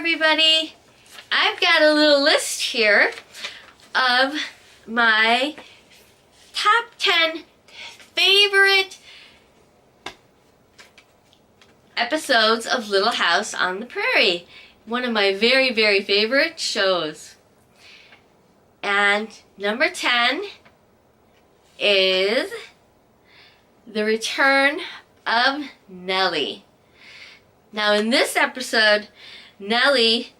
everybody. I've got a little list here of my top 10 favorite episodes of Little House on the Prairie. One of my very, very favorite shows. And number 10 is The Return of Nellie. Now in this episode, Nellie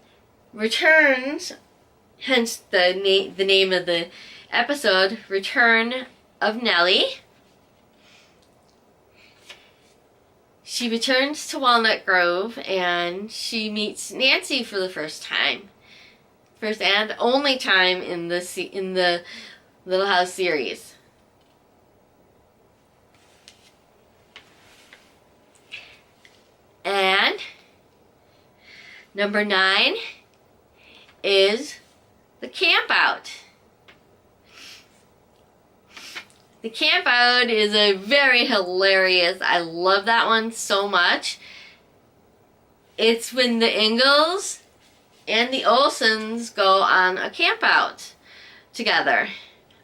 returns, hence the name of the episode, Return of Nellie. She returns to Walnut Grove and she meets Nancy for the first time. First and only time in the Little House series. And number 9 is the campout. The campout is a very hilarious, I love that one so much. It's when the Ingalls and the Olsons go on a campout together.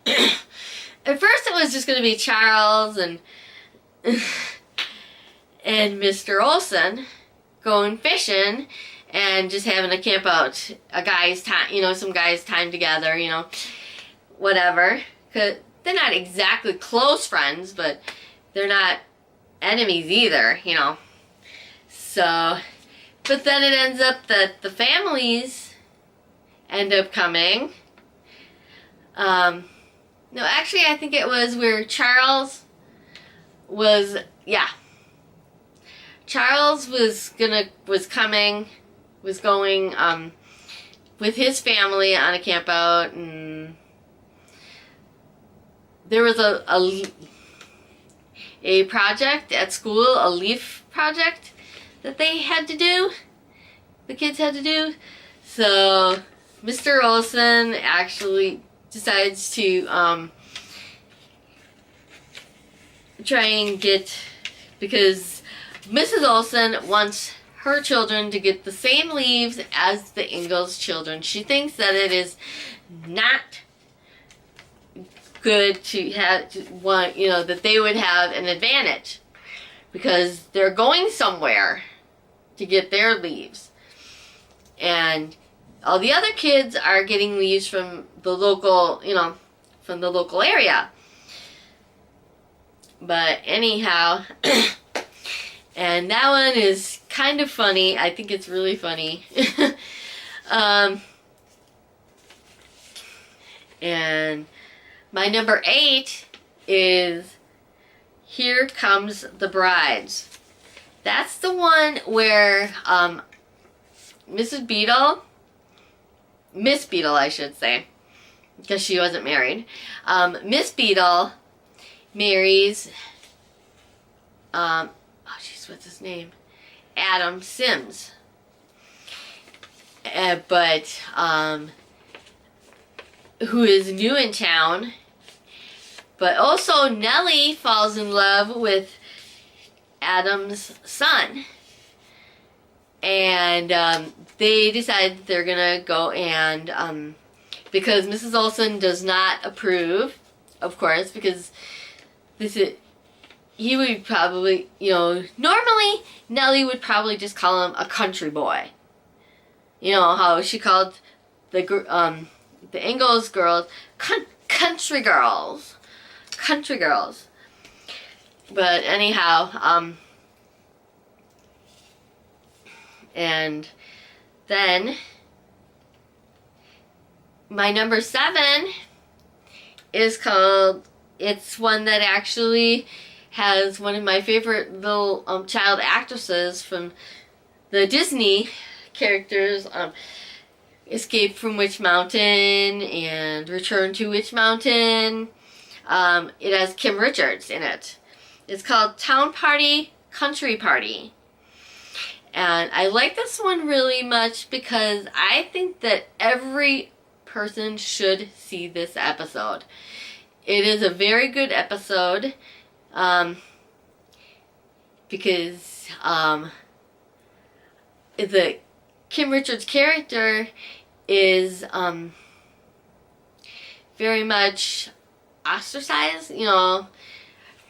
At first it was just going to be Charles and Mr. Olson going fishing and just having a camp out, a guy's time, some guys' time together, whatever. 'Cause they're not exactly close friends, but they're not enemies either, So, but then it ends up that the families end up coming. No, actually I think it was where Charles was going with his family on a camp out, and there was a project at school, a leaf project that they had to do, the kids had to do. So Mr. Olson actually decides to try and get, because Mrs. Olson wants her children to get the same leaves as the Ingalls children. She thinks that it is not good to have that they would have an advantage because they're going somewhere to get their leaves, and all the other kids are getting leaves from the local area. But anyhow, and that one is kind of funny. I think it's really funny. And my number 8 is Here Comes the Brides. That's the one where Miss Beadle, I should say, because she wasn't married. Miss Beadle marries what's his name? Adam Sims. Who is new in town. But also Nellie falls in love with Adam's son. And they decide they're gonna go and because Mrs. Olson does not approve, of course, because he would probably, normally Nellie would probably just call him a country boy. You know how she called the Ingalls girls country girls. But anyhow, and then my number 7 is called, it's one that actually has one of my favorite little child actresses from the Disney characters, Escape from Witch Mountain and Return to Witch Mountain. It has Kim Richards in it. It's called Town Party, Country Party. And I like this one really much because I think that every person should see this episode. It is a very good episode. Because the Kim Richards' character is very much ostracized, you know,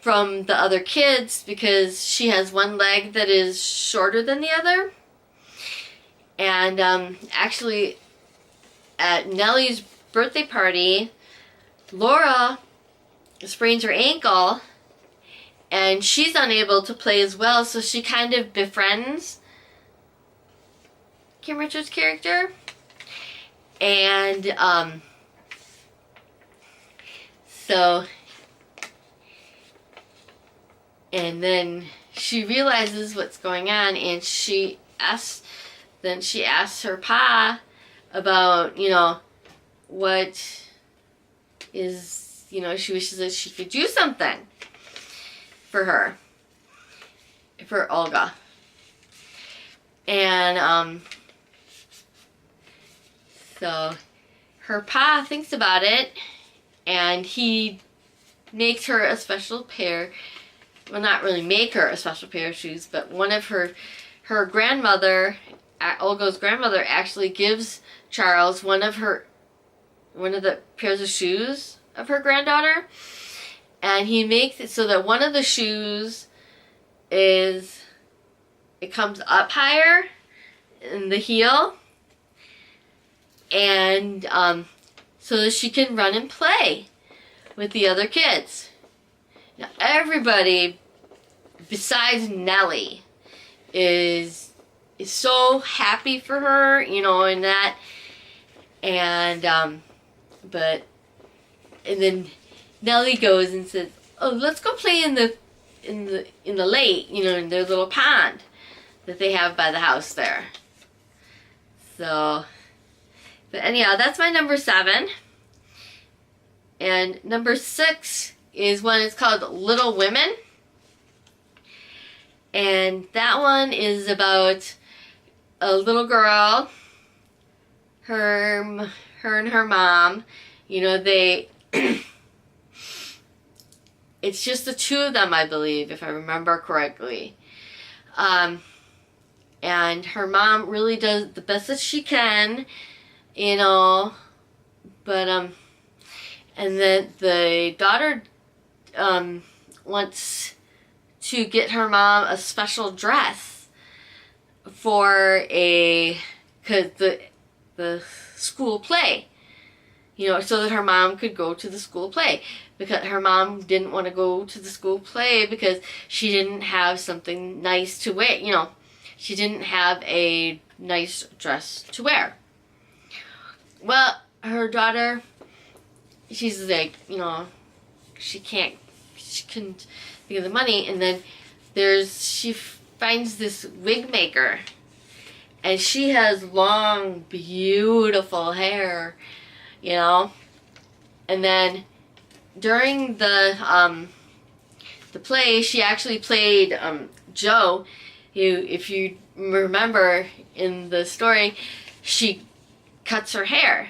from the other kids because she has one leg that is shorter than the other. And actually, at Nellie's birthday party, Laura sprains her ankle and she's unable to play as well, so she kind of befriends Kim Richards' character. And and then she realizes what's going on, and she asks her pa about, you know, what is, you know, she wishes that she could do something for her, for Olga. And so her pa thinks about it, and he makes her a special pair, well, not really make her a special pair of shoes, but one of her grandmother, Olga's grandmother, actually gives Charles one of the pairs of shoes of her granddaughter, and he makes it so that one of the shoes it comes up higher in the heel, and so that she can run and play with the other kids. Now, everybody besides Nellie is so happy for her, you know, and that, and then Nellie goes and says, "Oh, let's go play in the lake, you know, in their little pond that they have by the house there." So, but anyhow, that's my number 7. And number 6 is one. It's called Little Women. And that one is about a little girl, her and her mom, you know, they, it's just the two of them, I believe, if I remember correctly. And her mom really does the best that she can, you know, but, and then the daughter, wants to get her mom a special dress for the school play, you know, so that her mom could go to the school play, because her mom didn't want to go to the school play because she didn't have something nice to wear, you know, she didn't have a nice dress to wear. Well, her daughter, she's like, you know, she couldn't think of the money, and then she finds this wig maker, and she has long, beautiful hair, you know, and then during the play, she actually played Joe, who, if you remember in the story, she cuts her hair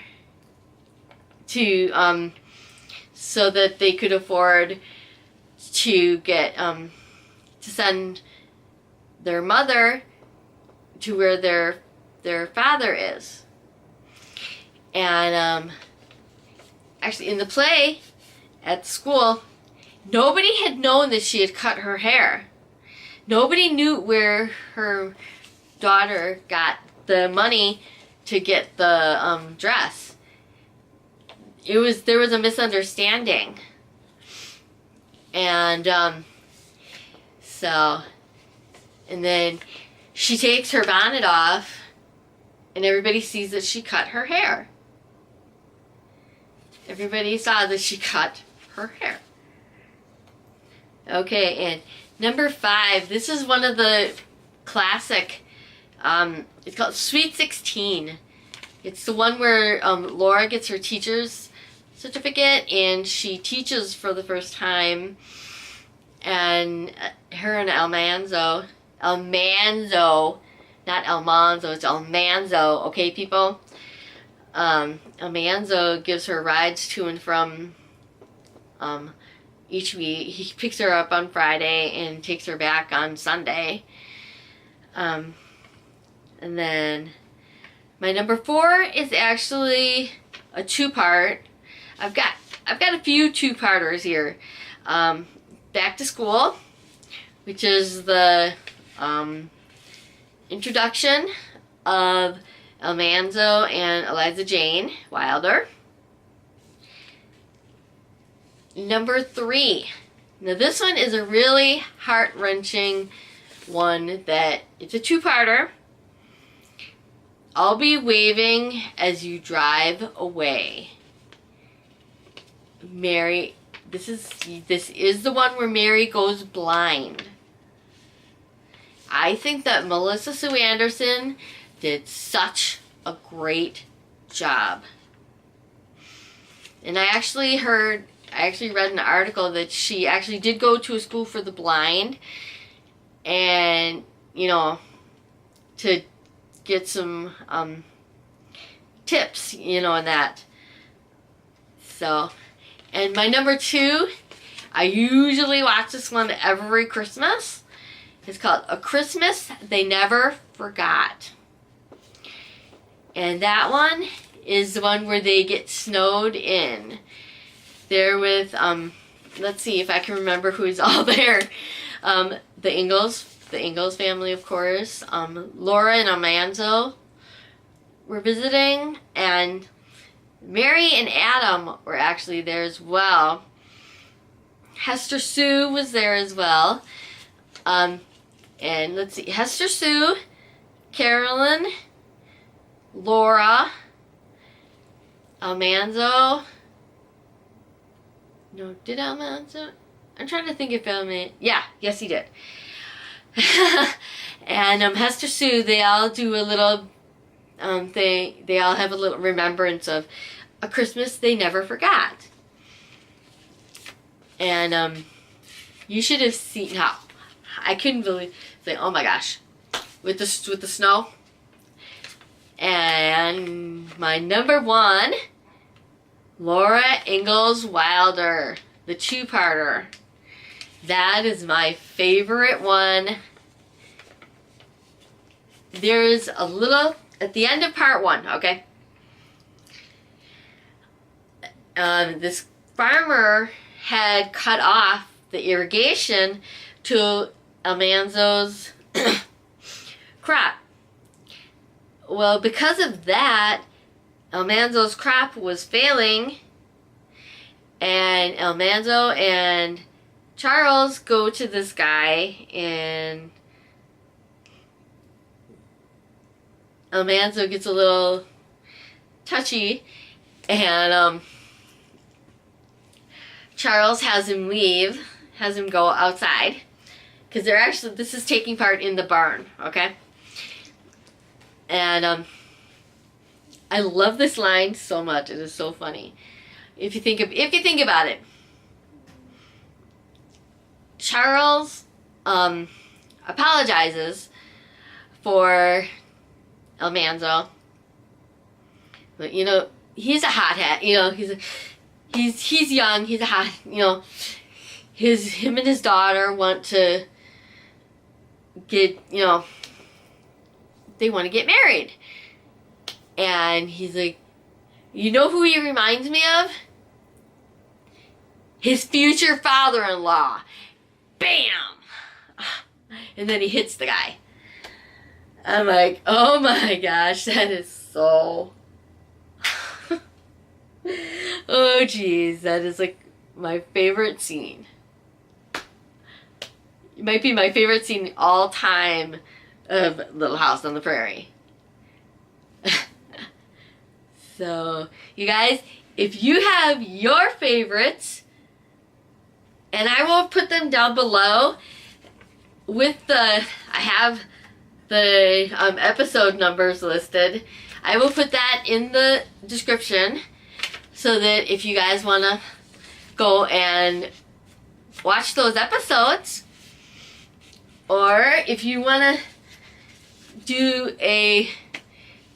to so that they could afford to get to send their mother to where their father is. And actually, in the play at school, nobody had known that she had cut her hair. Nobody knew where her daughter got the money to get the dress. There was a misunderstanding. And and then she takes her bonnet off, and everybody sees that she cut her hair. Everybody saw that she cut her hair. Okay, and number 5, this is one of the classic, it's called Sweet 16. It's the one where Laura gets her teacher's certificate, and she teaches for the first time, and her and Almanzo, not Almanzo, it's Almanzo, okay, people? Almanzo gives her rides to and from each week. He picks her up on Friday and takes her back on Sunday. And then My number 4 is actually a two-part. I've got a few two-parters here. Back to School, which is the introduction of Almanzo and Eliza Jane Wilder. Number 3. Now this one is a really heart-wrenching one that it's a two-parter. I'll be waving as you drive away. Mary, this is the one where Mary goes blind. I think that Melissa Sue Anderson did such a great job. And I actually read an article that she actually did go to a school for the blind, and to get some tips, on that. So, and my number 2, I usually watch this one every Christmas. It's called A Christmas They Never Forgot. And that one is the one where they get snowed in. They're with, let's see if I can remember who's all there. The Ingalls family, of course. Laura and Almanzo were visiting, and Mary and Adam were actually there as well. Hester Sue was there as well. And let's see, Hester Sue, Carolyn, Laura, Almanzo. No, did Almanzo? I'm trying to think if yes he did. And Hester Sue, they all do a little they all have a little remembrance of A Christmas They Never Forgot. And you should have seen how I couldn't believe, oh my gosh, with the snow. And my number 1, Laura Ingalls Wilder, the two-parter. That is my favorite one. There's a little, at the end of part 1, okay? This farmer had cut off the irrigation to Almanzo's crop. Well, because of that, Almanzo's crop was failing, and Almanzo and Charles go to this guy, and Almanzo gets a little touchy, and Charles has him leave, has him go outside, because this is taking part in the barn, okay? And I love this line so much. It is so funny. If you think about it, Charles apologizes for Almanzo, but he's a hothead. He's young. He's a hot. Him and his daughter want to get. They want to get married. And he's like, you know who he reminds me of? His future father-in-law. Bam! And then he hits the guy. I'm like, oh my gosh, that is so... Oh geez, that is like my favorite scene. It might be my favorite scene all time of Little House on the Prairie. So, you guys, if you have your favorites, and I will put them down below I have the episode numbers listed. I will put that in the description so that if you guys want to go and watch those episodes, or if you want to do a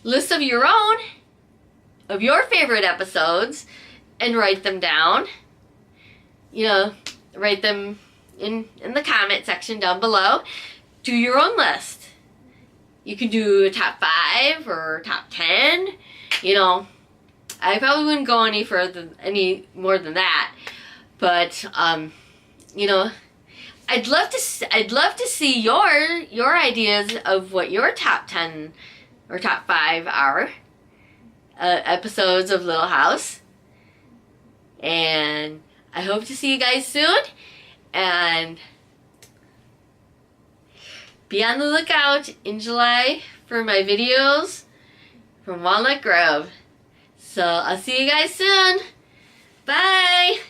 list of your own, of your favorite episodes, and write them down. Write them in the comment section down below. Do your own list. You can do a top 5, 5 or top 10. You know, I probably wouldn't go any more than that. But you know, I'd love to see your ideas of what your top 10 or top 5 are episodes of Little House. And I hope to see you guys soon. And be on the lookout in July for my videos from Walnut Grove. So I'll see you guys soon. Bye!